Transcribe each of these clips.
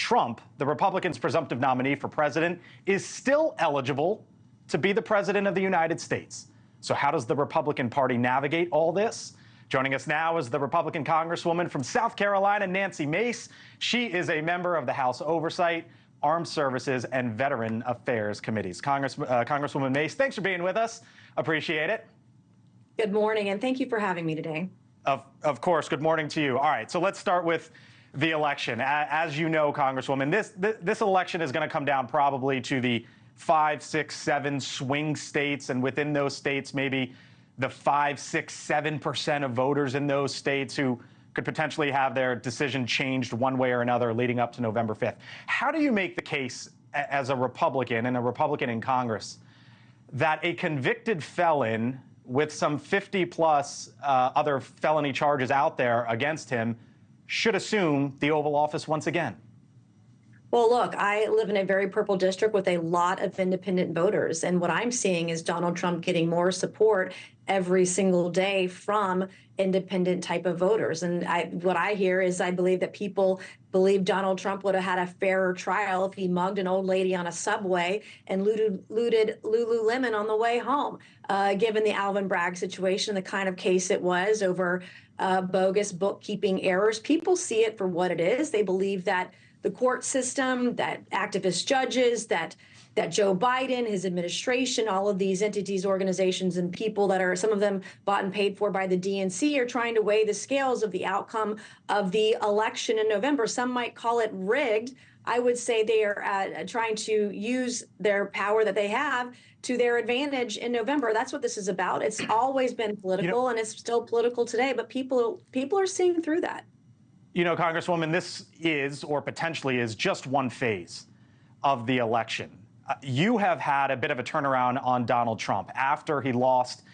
Trump, the Republicans' presumptive nominee for president, is still eligible to be the president of the United States. So how does the Republican Party navigate all this? Joining us now is the Republican Congresswoman from South Carolina, Nancy Mace. She is a member of the House Oversight, Armed Services, and Veteran Affairs Committees. Congresswoman Mace, thanks for being with us. Appreciate it. Good morning, and thank you for having me today. Of course, good morning to you. All right, so let's start with the election. As you know, Congresswoman, this election is going to come down probably to the 5, 6, 7 swing states, and within those states, maybe the 5, 6, 7% of voters in those states who could potentially have their decision changed one way or another leading up to November 5th. How do you make the case as a Republican and a Republican in Congress that a convicted felon with some 50-plus other felony charges out there against him should assume the Oval Office once again? Well, look, I live in a very purple district with a lot of independent voters. And what I'm seeing is Donald Trump getting more support every single day from independent type of voters. And what I hear is I believe that people believe Donald Trump would have had a fairer trial if he mugged an old lady on a subway and looted Lululemon on the way home, given the Alvin Bragg situation, the kind of case it was over bogus bookkeeping errors. People see it for what it is. They believe that the court system, that activist judges, that Joe Biden, his administration, all of these entities, organizations, and people that are, some of them bought and paid for by the DNC, are trying to weigh the scales of the outcome of the election in November. Some might call it rigged. I would say they are trying to use their power that they have to their advantage in November. That's what this is about. It's always been political, and it's still political today, but people are seeing through that. You know, Congresswoman, this is, or potentially is, just one phase of the election. You have had a bit of a turnaround on Donald Trump. After he lost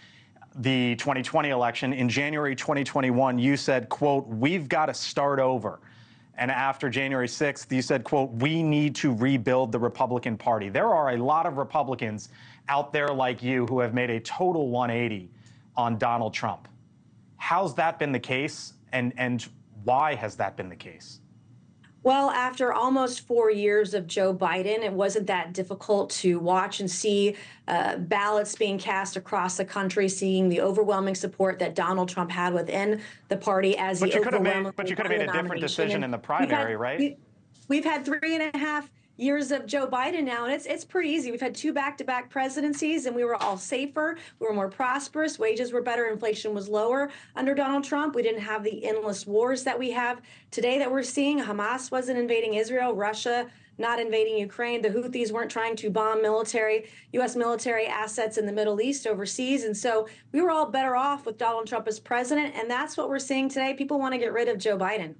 the 2020 election in January 2021, you said, quote, "We've got to start over." And after January 6th, you said, quote, "We need to rebuild the Republican Party." There are a lot of Republicans out there like you who have made a total 180 on Donald Trump. How's that been the case, and why has that been the case? Well, after almost 4 years of Joe Biden, it wasn't that difficult to watch and see ballots being cast across the country, seeing the overwhelming support that Donald Trump had within the party as the overwhelming. But you could have made a different decision in the primary, right? We've had 3.5 years of Joe Biden now, and it's pretty easy. We've had 2 back-to-back presidencies, and we were all safer. We were more prosperous. Wages were better. Inflation was lower under Donald Trump. We didn't have the endless wars that we have today that we're seeing. Hamas wasn't invading Israel. Russia not invading Ukraine. The Houthis weren't trying to bomb U.S. military assets in the Middle East overseas. And so we were all better off with Donald Trump as president, and that's what we're seeing today. People want to get rid of Joe Biden.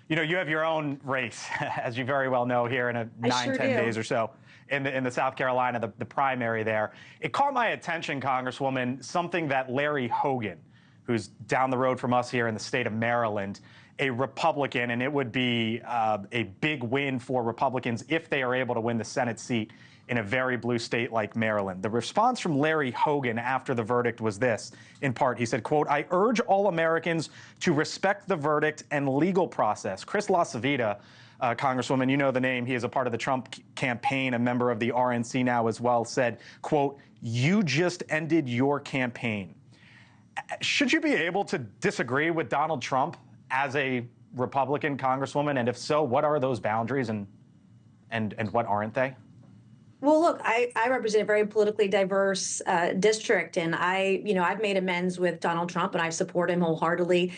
You know, you have your own race, as you very well know, here in a 10 days or so in the South Carolina, the primary there. It caught my attention, Congresswoman, something that Larry Hogan, who's down the road from us here in the state of Maryland, a Republican, and it would be a big win for Republicans if they are able to win the Senate seat in a very blue state like Maryland. The response from Larry Hogan after the verdict was this. In part, he said, quote, "I urge all Americans to respect the verdict and legal process." Chris Stirewalt, Congresswoman, you know the name. He is a part of the Trump campaign, a member of the R-S.C now as well, said, quote, "You just ended your campaign." Should you be able to disagree with Donald Trump as a Republican Congresswoman? And if so, what are those boundaries and what aren't they? Well, look, I represent a very politically diverse district, and I've made amends with Donald Trump, and I support him wholeheartedly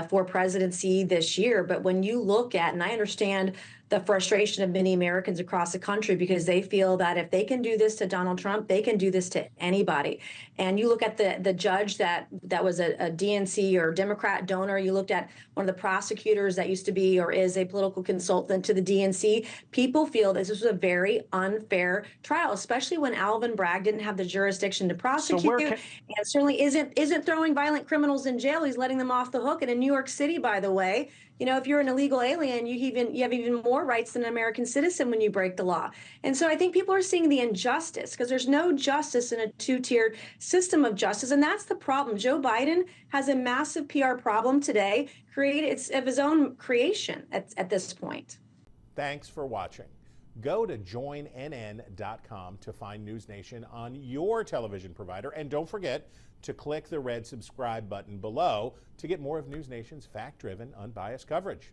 for presidency this year. But when you look at, and I understand the frustration of many Americans across the country because they feel that if they can do this to Donald Trump, they can do this to anybody. And you look at the judge that was a DNC or Democrat donor. You looked at one of the prosecutors that used to be or is a political consultant to the DNC. People feel this was a very unfair trial, especially when Alvin Bragg didn't have the jurisdiction to prosecute, and certainly isn't throwing violent criminals in jail. He's letting them off the hook. And in New York City, by the way, you know, if you're an illegal alien, you have even more rights than an American citizen when you break the law. And so I think people are seeing the injustice because there's no justice in a two-tiered system of justice. And that's the problem. Joe Biden has a massive PR problem today, created of his own creation at this point. Thanks for watching. Go to joinnn.com to find NewsNation on your television provider. And don't forget to click the red subscribe button below to get more of NewsNation's fact-driven, unbiased coverage.